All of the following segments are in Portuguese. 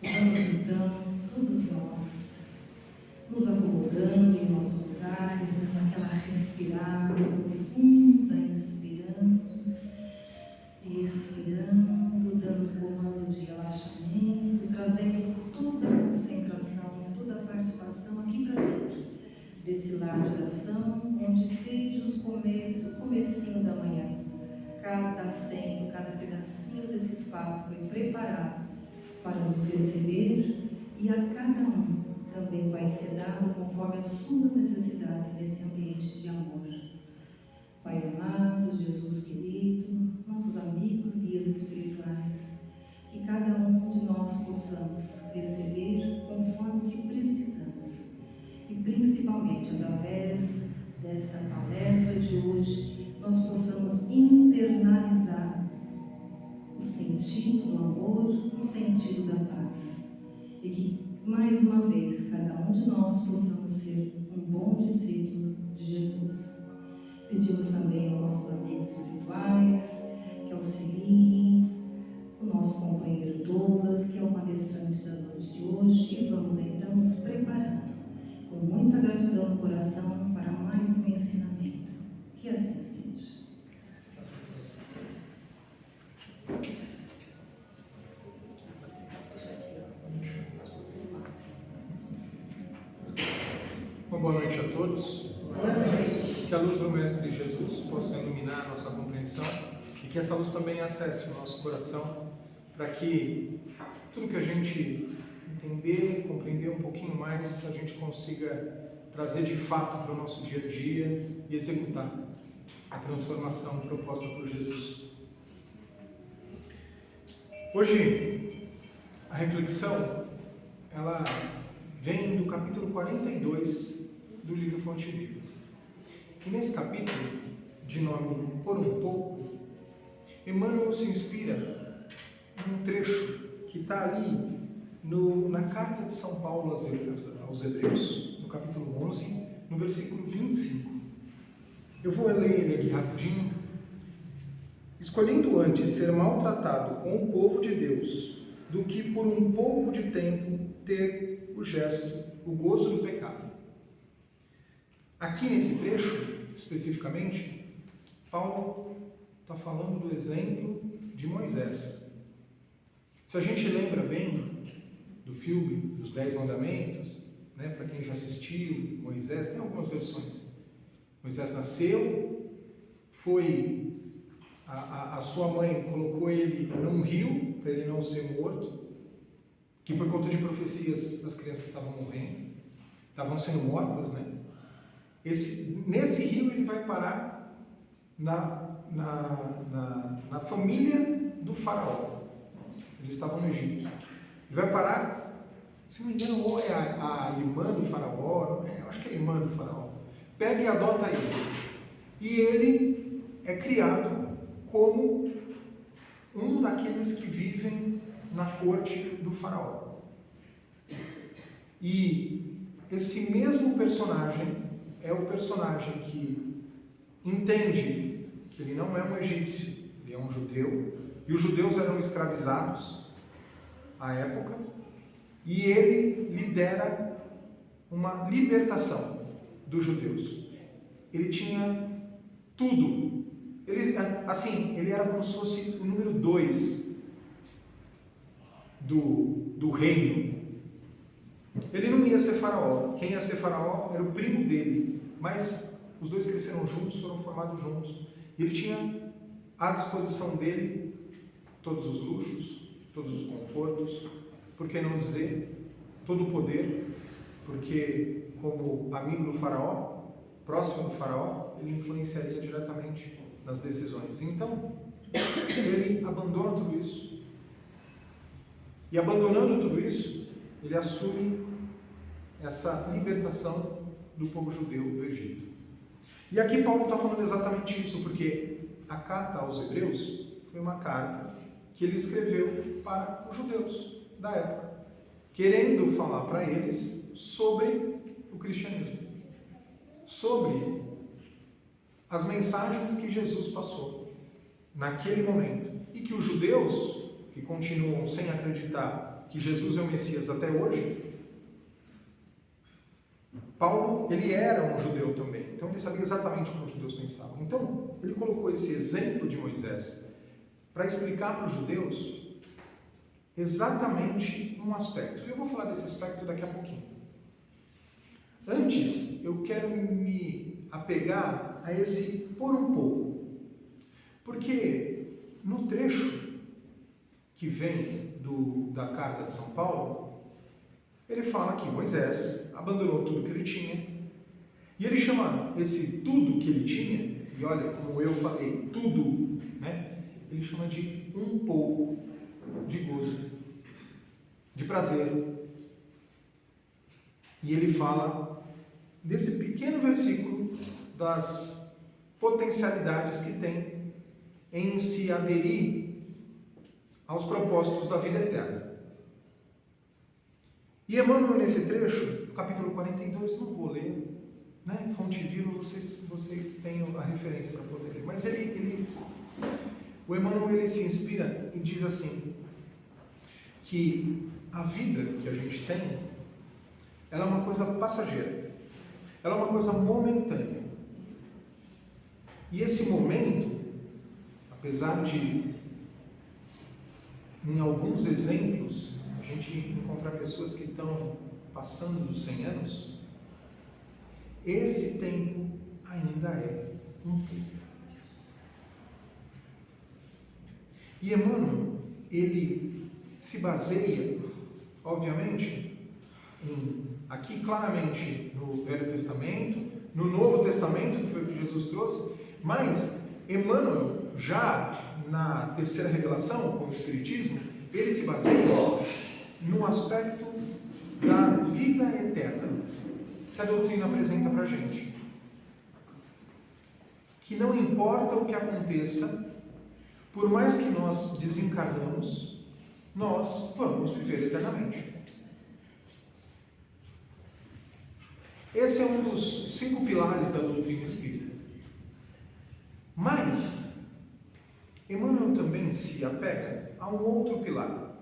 Vamos então, todos nós, nos acomodando em nossos lugares, dando aquela respirada profunda, inspirando e expirando, dando comando de relaxamento, trazendo toda a concentração, toda a participação aqui para dentro desse lar de oração, onde desde o comecinho da manhã, cada assento, cada pedacinho desse espaço foi preparado para nos receber, e a cada um também vai ser dado conforme as suas necessidades nesse ambiente de amor. Pai amado, Jesus querido, nossos amigos, guias espirituais, que cada um de nós possamos receber conforme o que precisamos, e principalmente através dessa palestra de hoje, nós possamos internalizar o sentido do amor, o sentido da paz, e que mais uma vez cada um de nós possamos ser um bom discípulo de Jesus. Pedimos também aos nossos amigos espirituais que auxiliem o nosso companheiro Douglas, que é o palestrante da noite de hoje, e vamos então nos preparando com muita gratidão no coração para mais um ensinamento. Que assim seja. Uma boa noite a todos. Boa noite. Que a luz do Mestre Jesus possa iluminar a nossa compreensão e que essa luz também acesse o nosso coração, para que tudo que a gente entender, compreender um pouquinho mais, a gente consiga trazer de fato para o nosso dia a dia e executar a transformação proposta por Jesus. Hoje, a reflexão, ela vem do capítulo 42 do livro Fonte Viva. E nesse capítulo, de nome Por um Pouco, Emmanuel se inspira num trecho que está ali na carta de São Paulo aos Hebreus, no capítulo 11, no versículo 25. Eu vou ler ele aqui rapidinho. Escolhendo antes ser maltratado com o povo de Deus, do que por um pouco de tempo ter o gesto, o gozo do pecado. Aqui nesse trecho, especificamente, Paulo está falando do exemplo de Moisés. Se a gente lembra bem do filme dos 10 Mandamentos, né, para quem já assistiu, Moisés, tem algumas versões. Moisés nasceu, a sua mãe colocou ele num rio, para ele não ser morto, que por conta de profecias as crianças estavam morrendo, estavam sendo mortas, né? Nesse rio ele vai parar na família do faraó. Eles estavam no Egito. Ele vai parar, se não me engano, ou é a irmã do faraó, eu acho que é a irmã do faraó. Pega e adota ele. E ele é criado como um daqueles que vivem na corte do faraó. E esse mesmo personagem é o personagem que entende que ele não é um egípcio, ele é um judeu, e os judeus eram escravizados à época, e ele lidera uma libertação dos judeus. Ele tinha tudo. Ele era como se fosse o número 2 do reino. Ele não ia ser faraó. Quem ia ser faraó era o primo dele, mas os dois cresceram juntos, foram formados juntos. E ele tinha à disposição dele todos os luxos, todos os confortos, por que não dizer todo o poder, porque como amigo do faraó, próximo do faraó, ele influenciaria diretamente nas decisões. Então, ele abandona tudo isso. E abandonando tudo isso, ele assume essa libertação do povo judeu do Egito. E aqui Paulo está falando exatamente isso, porque a carta aos Hebreus foi uma carta que ele escreveu para os judeus da época, querendo falar para eles sobre o cristianismo, sobre as mensagens que Jesus passou naquele momento, e que os judeus, que continuam sem acreditar que Jesus é o Messias até hoje, Paulo, ele era um judeu também, então ele sabia exatamente como os judeus pensavam. Então, ele colocou esse exemplo de Moisés para explicar para os judeus exatamente um aspecto. E eu vou falar desse aspecto daqui a pouquinho. Antes, eu quero me apegar a esse por um pouco. Porque no trecho que vem da carta de São Paulo, ele fala que Moisés abandonou tudo que ele tinha, e ele chama esse tudo que ele tinha, e olha como eu falei, tudo, né? Ele chama de um pouco de gozo, de prazer. E ele fala desse pequeno versículo das potencialidades que tem em se aderir aos propósitos da vida eterna. E Emmanuel, nesse trecho, capítulo 42, não vou ler, né? Fonte Viva, vocês têm a referência para poder ler. Mas o Emmanuel, ele se inspira e diz assim, que a vida que a gente tem, ela é uma coisa passageira, ela é uma coisa momentânea. E esse momento, apesar de, em alguns exemplos, a gente encontrar pessoas que estão passando dos 100 anos, esse tempo ainda é um tempo. E Emmanuel, ele se baseia, obviamente, aqui claramente no Velho Testamento, no Novo Testamento, que foi o que Jesus trouxe, mas Emmanuel, já na terceira revelação, com o Espiritismo, ele se baseia no aspecto da vida eterna que a doutrina apresenta para a gente. Que não importa o que aconteça, por mais que nós desencarnamos, nós vamos viver eternamente. Esse é um dos 5 pilares da doutrina espírita. Mas Emmanuel também se apega a um outro pilar,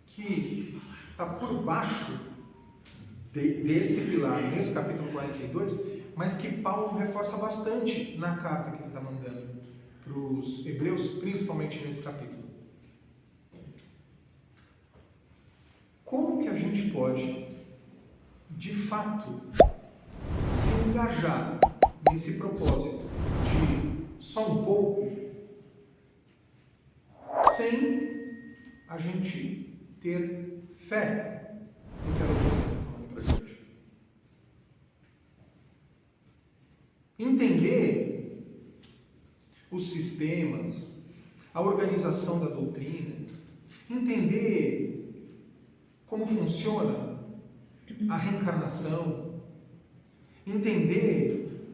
que está por baixo desse pilar, nesse capítulo 42, mas que Paulo reforça bastante na carta que ele está mandando para os hebreus, principalmente nesse capítulo. Como que a gente pode, de fato, se engajar nesse propósito de só um pouco, sem a gente ter fé no que a doutrina está falando para a gente? Entender os sistemas, a organização da doutrina, entender como funciona a reencarnação, entender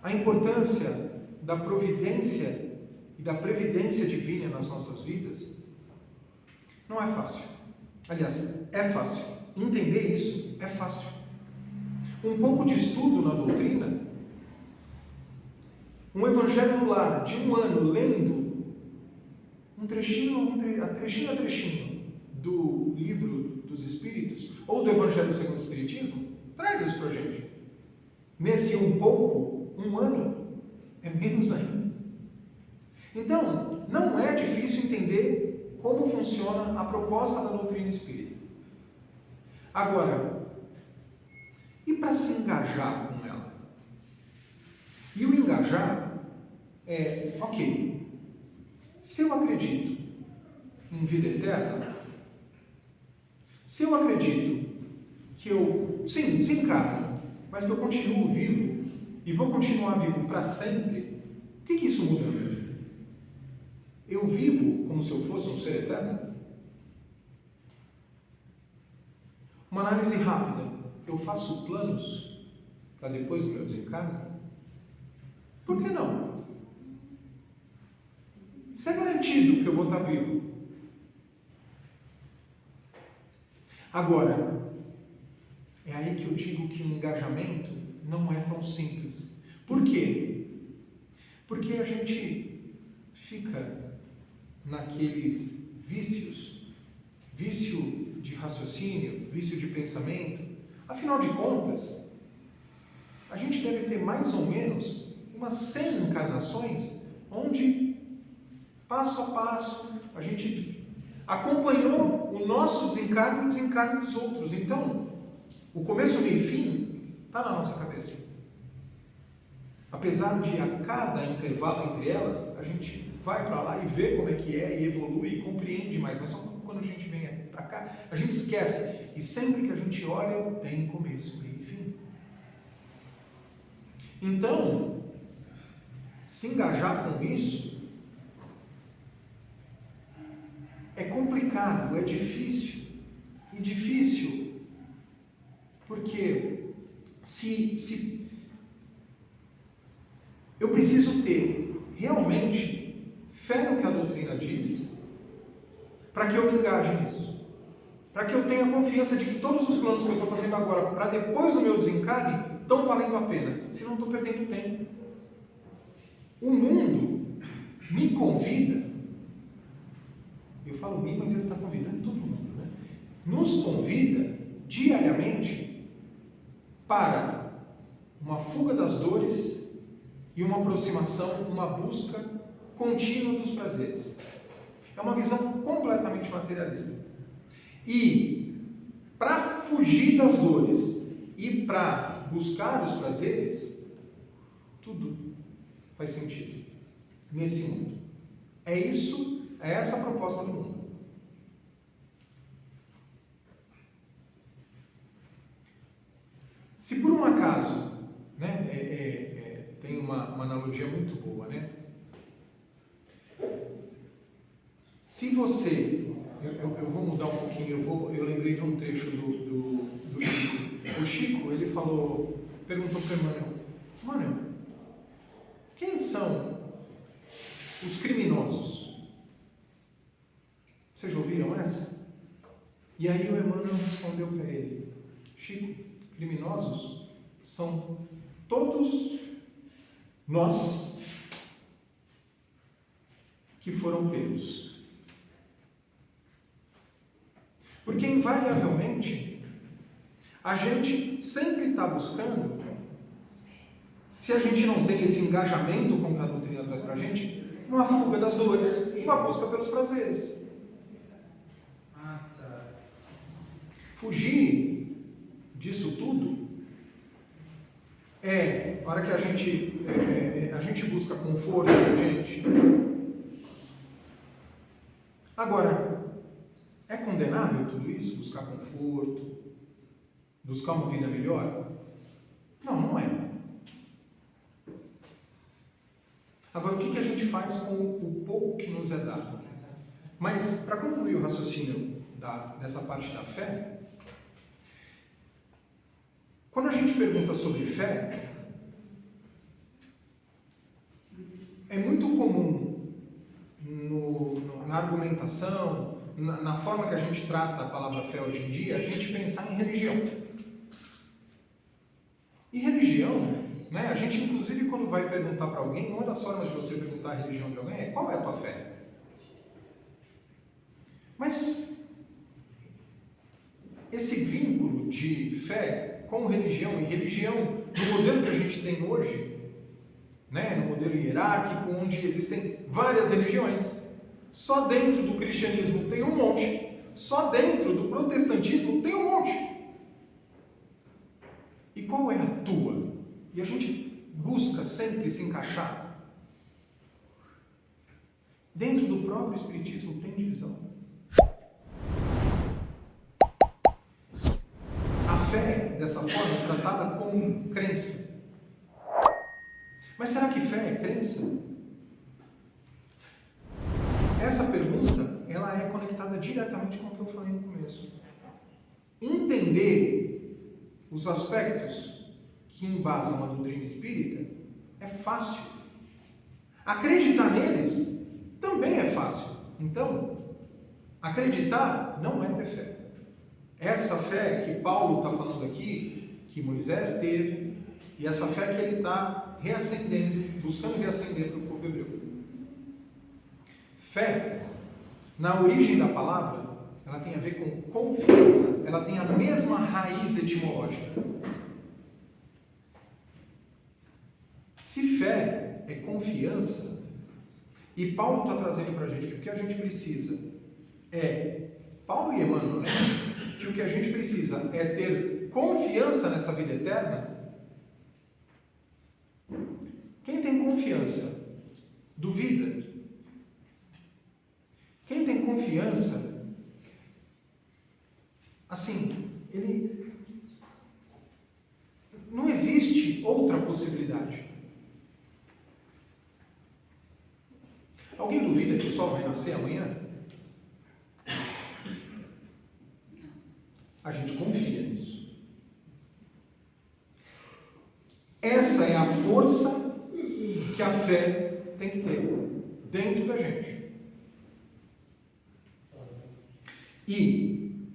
a importância da providência e da previdência divina nas nossas vidas, não é fácil. Aliás, é fácil. Entender isso é fácil. Um pouco de estudo na doutrina, um evangelho no lar de 1 ano, lendo um trechinho a trechinho do livro dos Espíritos, ou do Evangelho segundo o Espiritismo, traz isso para a gente. Nesse um pouco, 1 ano, é menos ainda. Então, não é difícil entender como funciona a proposta da doutrina espírita. Agora, e para se engajar com ela? E o engajar é, ok, se eu acredito em vida eterna, se eu acredito que eu, sim, desencarno, mas que eu continuo vivo e vou continuar vivo para sempre, o que isso muda na minha vida? Eu vivo como se eu fosse um ser eterno? Uma análise rápida. Eu faço planos para depois do meu desencarno? Por que não? Isso é garantido que eu vou estar vivo. Agora, é aí que eu digo que o engajamento não é tão simples. Por quê? Porque a gente fica naqueles vícios, vício raciocínio, vício de pensamento. Afinal de contas, a gente deve ter mais ou menos umas 100 encarnações onde, passo a passo, a gente acompanhou o nosso desencarne e o desencarne dos outros. Então, o começo, meio e fim está na nossa cabeça. Apesar de a cada intervalo entre elas, a gente vai para lá e vê como é que é, e evolui, e compreende mais. Mas só quando a gente vem para cá, a gente esquece. E sempre que a gente olha, tem começo, meio e fim. Então, se engajar com isso é complicado, é difícil. E difícil porque se eu preciso ter realmente fé no que a doutrina diz para que eu me engaje nisso. Para que eu tenha confiança de que todos os planos que eu estou fazendo agora, para depois do meu desencarne, estão valendo a pena. Senão estou perdendo tempo. O mundo me convida, eu falo me, mas ele está convidando todo mundo, né? Nos convida diariamente para uma fuga das dores e uma aproximação, uma busca contínua dos prazeres. É uma visão completamente materialista. E para fugir das dores e para buscar os prazeres, tudo faz sentido nesse mundo. É essa a proposta do mundo. Se por um acaso, né, tem uma analogia muito boa, né? Se você, eu vou mudar um pouquinho, eu lembrei de um trecho do Chico. O Chico, ele perguntou para Emmanuel, Emmanuel, quem são os criminosos? Vocês já ouviram essa? E aí o Emmanuel respondeu para ele, Chico, criminosos são todos nós que foram pegos. Porque invariavelmente a gente sempre está buscando, se a gente não tem esse engajamento com o que a doutrina traz para a gente, uma fuga das dores, uma busca pelos prazeres. Fugir disso tudo a hora que a gente busca conforto pra gente. Agora, é condenável tudo isso? Buscar conforto? Buscar uma vida melhor? Não, não é. Agora, o que a gente faz com o pouco que nos é dado? Mas, para concluir o raciocínio dessa parte da fé, quando a gente pergunta sobre fé, é muito comum na argumentação, na forma que a gente trata a palavra fé hoje em dia, a gente pensar em religião. E religião, né, a gente inclusive quando vai perguntar para alguém, uma das formas de você perguntar a religião de alguém é qual é a tua fé? Mas esse vínculo de fé com religião, e religião no modelo que a gente tem hoje, né, no modelo hierárquico, onde existem várias religiões, só dentro do cristianismo tem um monte, só dentro do protestantismo tem um monte. E qual é a tua? E a gente busca sempre se encaixar. Dentro do próprio espiritismo tem divisão. A fé, dessa forma, é tratada como crença. Mas será que fé é crença? Essa pergunta, ela é conectada diretamente com o que eu falei no começo. Entender os aspectos que embasam a doutrina espírita é fácil. Acreditar neles também é fácil. Então, acreditar não é ter fé. Essa fé que Paulo está falando aqui, que Moisés teve, e essa fé que ele está reacendendo, buscando reacender para o povo hebreu. Fé, na origem da palavra, ela tem a ver com confiança, ela tem a mesma raiz etimológica. Se fé é confiança, e Paulo está trazendo para a gente que o que a gente precisa Paulo e Emmanuel, né? Que o que a gente precisa é ter confiança nessa vida eterna. Quem tem confiança, duvida. Quem tem confiança, assim, ele não existe outra possibilidade. Alguém duvida que o sol vai nascer amanhã? A gente confia nisso. Essa é a força que a fé tem que ter dentro da gente. E,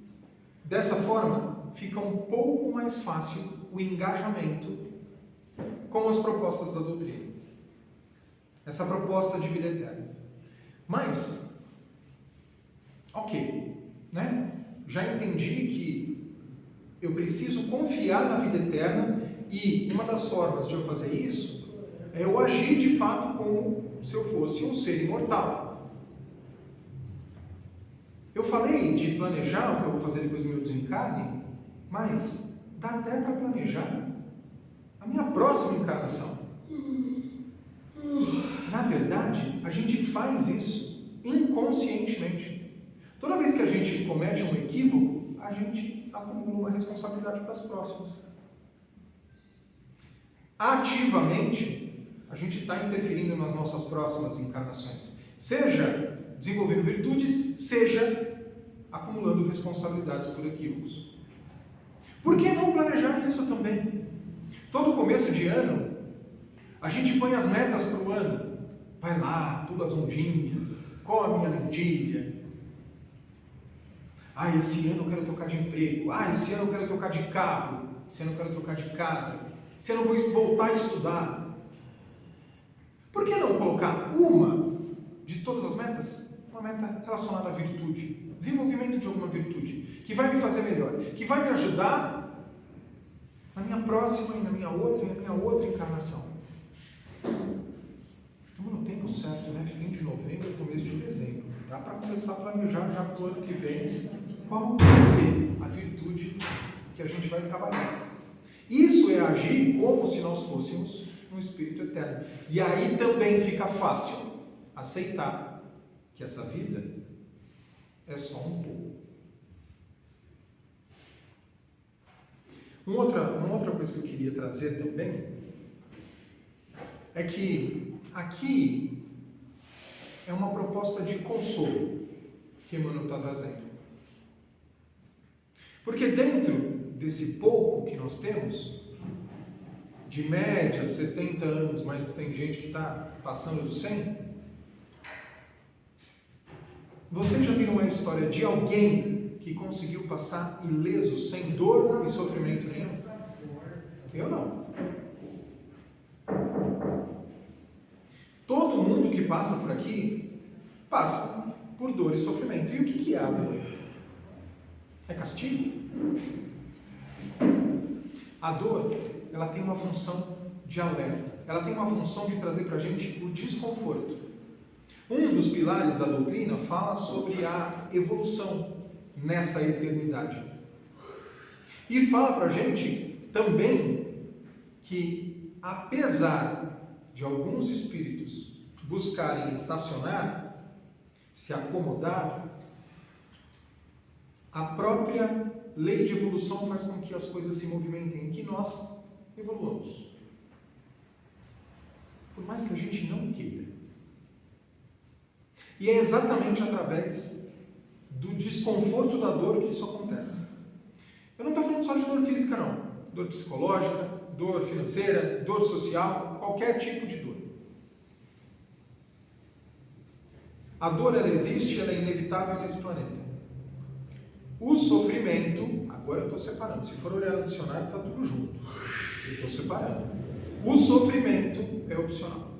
dessa forma, fica um pouco mais fácil o engajamento com as propostas da doutrina. Essa proposta de vida eterna. Mas, ok, né? Já entendi que eu preciso confiar na vida eterna e uma das formas de eu fazer isso é eu agir de fato como se eu fosse um ser imortal. Eu falei de planejar o que eu vou fazer depois do meu desencarne, mas dá até para planejar a minha próxima encarnação. Na verdade, a gente faz isso inconscientemente. Toda vez que a gente comete um equívoco, a gente acumula uma responsabilidade para as próximas. Ativamente, a gente está interferindo nas nossas próximas encarnações. Seja desenvolvendo virtudes, seja acumulando responsabilidades por equívocos. Por que não planejar isso também? Todo começo de ano, a gente põe as metas para o ano. Vai lá, pula as ondinhas, come a lentilha. Esse ano eu quero trocar de emprego. Esse ano eu quero trocar de carro. Esse ano eu quero trocar de casa. Esse ano eu vou voltar a estudar. Por que não colocar uma de todas as metas? Uma meta relacionada à virtude. Desenvolvimento de alguma virtude. Que vai me fazer melhor. Que vai me ajudar na minha próxima e na minha outra encarnação. Estamos no tempo certo, né? Fim de novembro, começo de dezembro. Dá para começar a planejar já para o ano que vem qual vai ser a virtude que a gente vai trabalhar. Isso é agir como se nós fôssemos um espírito eterno. E aí também fica fácil aceitar que essa vida é só um pouco. Uma outra coisa que eu queria trazer também é que aqui é uma proposta de consolo que Emmanuel está trazendo. Porque dentro desse pouco que nós temos, de média 70 anos, mas tem gente que está passando dos 100, você já viu uma história de alguém que conseguiu passar ileso, sem dor e sofrimento nenhum? Eu não. Todo mundo que passa por aqui, passa por dor e sofrimento. E o que é a dor? É castigo? A dor, ela tem uma função de alerta. Ela tem uma função de trazer para a gente o desconforto. Um dos pilares da doutrina fala sobre a evolução nessa eternidade. E fala para a gente também que, apesar de alguns espíritos buscarem estacionar, se acomodar, a própria lei de evolução faz com que as coisas se movimentem e que nós evoluamos. Por mais que a gente não queira. E é exatamente através do desconforto da dor que isso acontece. Eu não estou falando só de dor física, não. Dor psicológica, dor financeira, dor social, qualquer tipo de dor. A dor, ela existe, ela é inevitável nesse planeta. O sofrimento, agora eu estou separando, se for olhar no dicionário está tudo junto, eu estou separando. O sofrimento é opcional.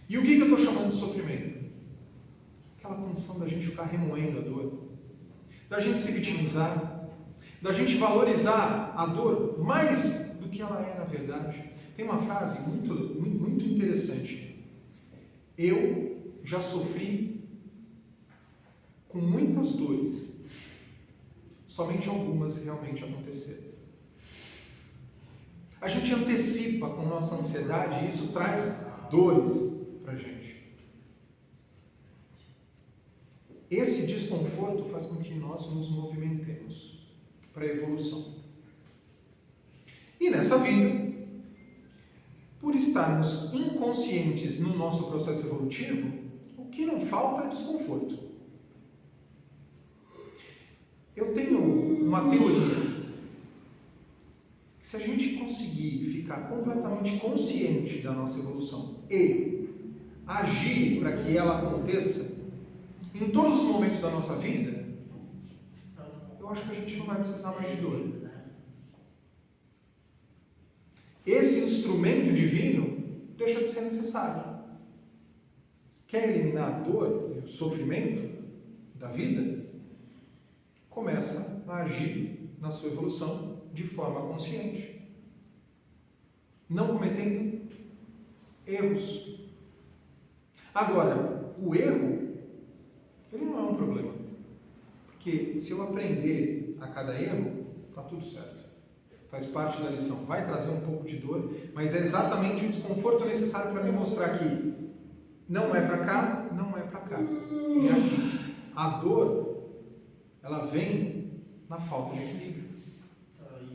E o que eu estou chamando de sofrimento? condição da gente ficar remoendo a dor, da gente se vitimizar, da gente valorizar a dor mais do que ela é na verdade. Tem uma frase muito interessante. Eu já sofri com muitas dores, somente algumas realmente aconteceram. A gente antecipa com nossa ansiedade e isso traz dores para a gente. Esse desconforto faz com que nós nos movimentemos para a evolução. E nessa vida, por estarmos inconscientes no nosso processo evolutivo, o que não falta é desconforto. Eu tenho uma teoria. Se a gente conseguir ficar completamente consciente da nossa evolução e agir para que ela aconteça em todos os momentos da nossa vida, eu acho que a gente não vai precisar mais de dor. Esse instrumento divino deixa de ser necessário. Quer eliminar a dor e o sofrimento da vida? Começa a agir na sua evolução de forma consciente, não cometendo erros. Agora, o erro, ele não é um problema, porque se eu aprender a cada erro, está tudo certo, faz parte da lição, vai trazer um pouco de dor, mas é exatamente o desconforto necessário para me mostrar que não é para cá, não é para cá, é aqui. A dor, ela vem na falta de equilíbrio.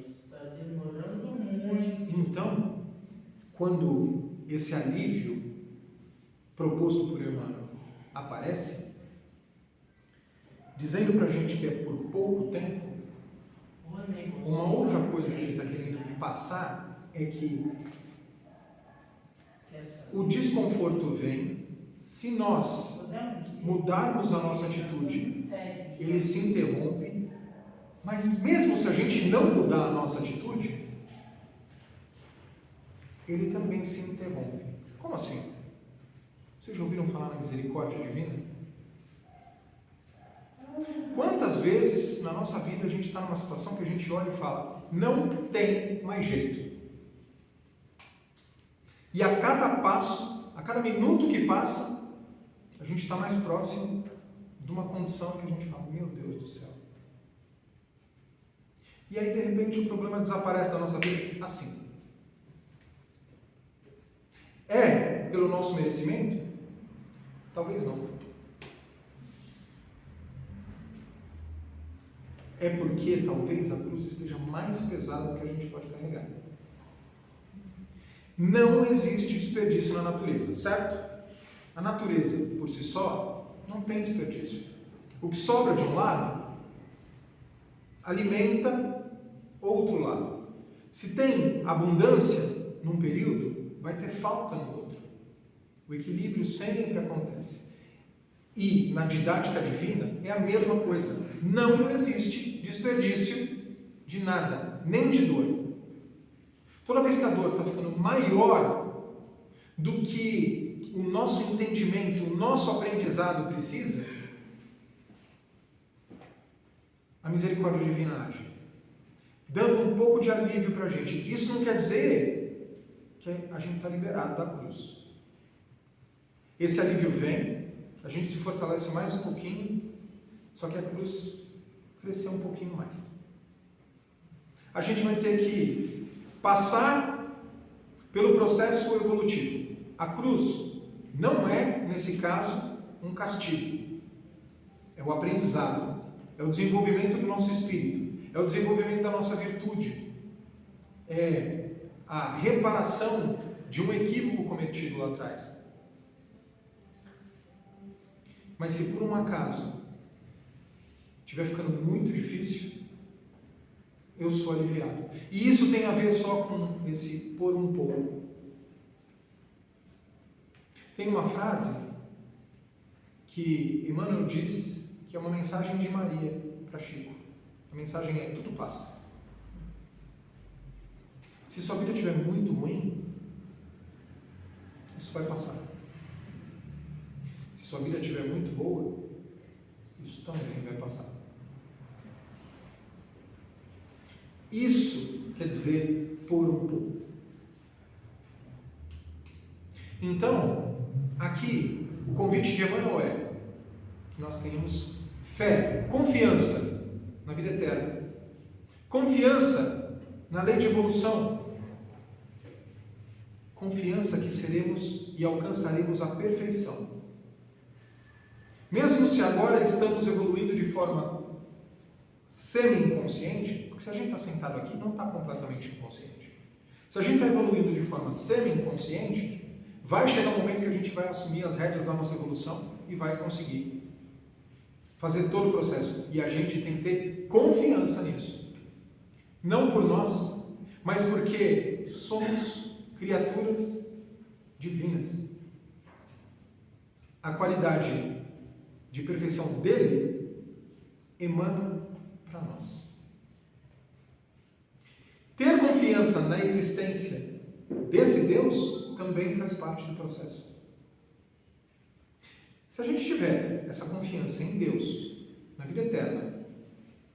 Está demorando muito. Então, quando esse alívio proposto por Emmanuel aparece, dizendo para a gente que é por pouco tempo, uma outra coisa que ele está querendo passar é que o desconforto vem se nós mudarmos a nossa atitude, ele se interrompe, mas mesmo se a gente não mudar a nossa atitude, ele também se interrompe. Como assim? Vocês já ouviram falar na misericórdia divina? Quantas vezes na nossa vida a gente está numa situação que a gente olha e fala, não tem mais jeito. E a cada passo, a cada minuto que passa, a gente está mais próximo de uma condição que a gente fala, meu Deus do céu. E aí, de repente, o problema desaparece da nossa vida assim. É pelo nosso merecimento? Talvez não. É porque talvez a cruz esteja mais pesada do que a gente pode carregar. Não existe desperdício na natureza, certo? A natureza, por si só, não tem desperdício. O que sobra de um lado, alimenta outro lado. Se tem abundância num período, vai ter falta no outro. O equilíbrio sempre acontece. E na didática divina é a mesma coisa. Não existe desperdício de nada, nem de dor. Toda vez que a dor está ficando maior do que o nosso entendimento, o nosso aprendizado precisa, a misericórdia divina age, dando um pouco de alívio para a gente. Isso não quer dizer que a gente está liberado da cruz. Esse alívio vem, a gente se fortalece mais um pouquinho, só que a cruz cresceu um pouquinho mais. A gente vai ter que passar pelo processo evolutivo. A cruz não é, nesse caso, um castigo. É o aprendizado, é o desenvolvimento do nosso espírito, é o desenvolvimento da nossa virtude, é a reparação de um equívoco cometido lá atrás. Mas se por um acaso estiver ficando muito difícil, eu sou aliviado. E isso tem a ver só com esse por um pouco. Tem uma frase que Emmanuel diz que é uma mensagem de Maria para Chico. A mensagem é: tudo passa. Se sua vida estiver muito ruim, isso vai passar. Se sua vida estiver muito boa, passar. Isso quer dizer por um pouco. Então, aqui, o convite de Emmanuel é que nós tenhamos fé, confiança na vida eterna, confiança na lei de evolução, confiança que seremos e alcançaremos a perfeição. Mesmo se agora estamos evoluindo de forma semi-inconsciente, porque se a gente está sentado aqui, não está completamente inconsciente. Se a gente está evoluindo de forma semi-inconsciente, vai chegar um momento que a gente vai assumir as rédeas da nossa evolução e vai conseguir fazer todo o processo. E a gente tem que ter confiança nisso. Não por nós, mas porque somos criaturas divinas. A qualidade de perfeição dele emana para nós. Ter confiança na existência desse Deus também faz parte do processo. Se a gente tiver essa confiança em Deus, na vida eterna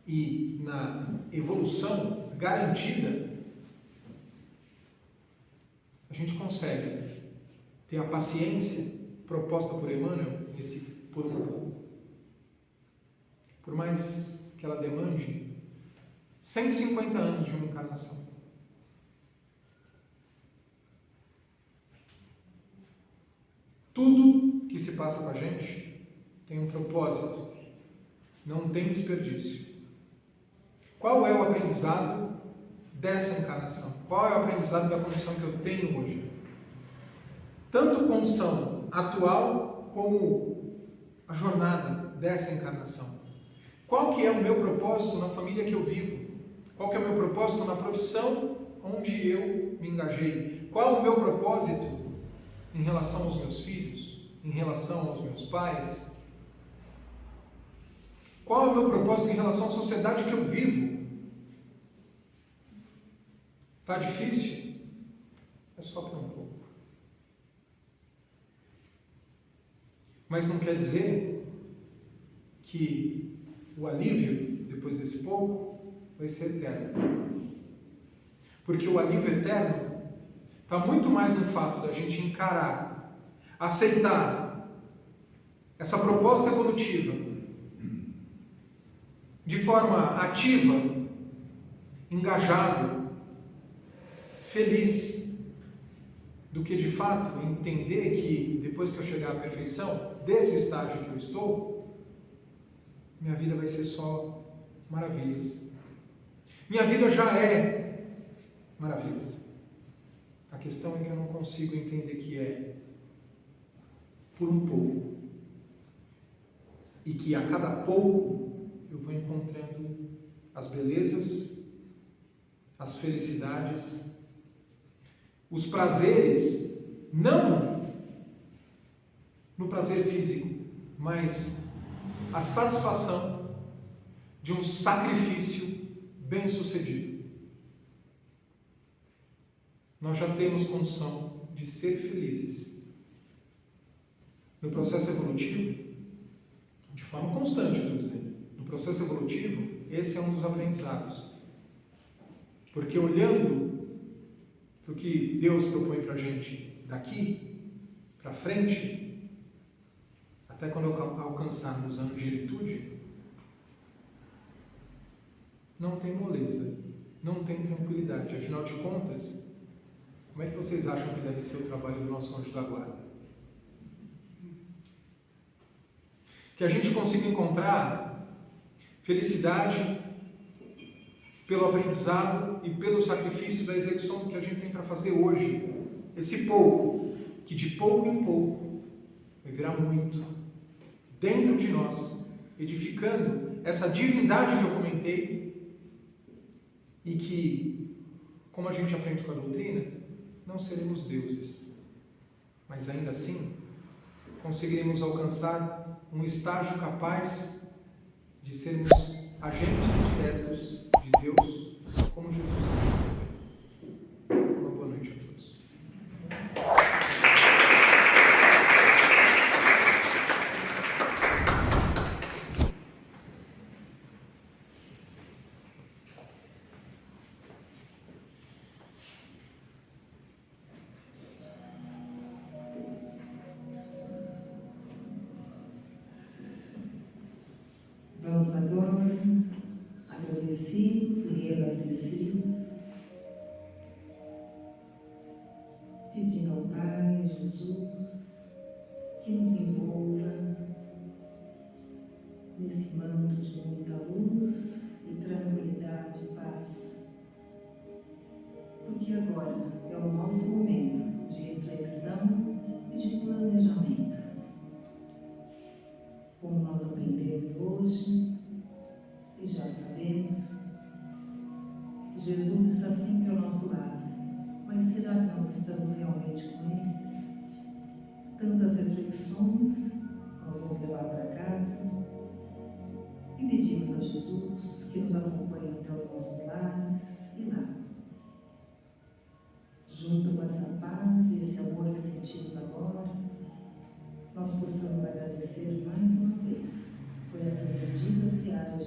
e na evolução garantida, a gente consegue ter a paciência proposta por Emmanuel, esse por um pouco. Por mais que ela demande 150 anos de uma encarnação. Tudo que se passa com a gente tem um propósito, não tem desperdício. Qual é o aprendizado dessa encarnação? Qual é o aprendizado da condição que eu tenho hoje? Tanto condição atual como a jornada dessa encarnação. Qual que é o meu propósito na família que eu vivo? Qual que é o meu propósito na profissão onde eu me engajei? Qual é o meu propósito em relação aos meus filhos, em relação aos meus pais? Qual é o meu propósito em relação à sociedade que eu vivo? Está difícil? É só para um pouco. Mas não quer dizer que o alívio, depois desse pouco, vai ser eterno. Porque o alívio eterno está muito mais no fato da gente encarar, aceitar essa proposta evolutiva de forma ativa, engajado, feliz, do que de fato entender que depois que eu chegar à perfeição, desse estágio que eu estou, minha vida vai ser só maravilhas. Minha vida já é maravilhas. A questão é que eu não consigo entender que é por um pouco. E que a cada pouco eu vou encontrando as belezas, as felicidades, os prazeres, não no prazer físico, mas a satisfação de um sacrifício bem-sucedido. Nós já temos condição de ser felizes. No processo evolutivo, de forma constante, estou dizendo, no processo evolutivo, esse é um dos aprendizados. Porque olhando para o que Deus propõe para a gente daqui para frente, até quando alcançarmos anos de virtude, não tem moleza, não tem tranquilidade. Afinal de contas, como é que vocês acham que deve ser o trabalho do nosso anjo da guarda? Que a gente consiga encontrar felicidade pelo aprendizado e pelo sacrifício da execução do que a gente tem para fazer hoje. Esse pouco, que de pouco em pouco vai virar muito, dentro de nós, edificando essa divindade que eu comentei e que, como a gente aprende com a doutrina, não seremos deuses, mas ainda assim conseguiremos alcançar um estágio capaz de sermos agentes diretos de Deus, como Jesus. Uma boa noite a todos. Vamos agora, agradecidos e reabastecidos, pedindo ao Pai Jesus que nos envolva nesse manto de muita luz e tranquilidade e paz. Porque agora é o nosso momento de reflexão e de planejamento. Como nós aprendemos hoje, e já sabemos, Jesus está sempre ao nosso lado. Mas será que nós estamos realmente com Ele? Tantas reflexões nós vamos levar para casa e pedimos a Jesus que nos acompanhe até os nossos lares e lá. Junto com essa paz e esse amor que sentimos agora, nós possamos agradecer mais uma vez por essa bendita seara de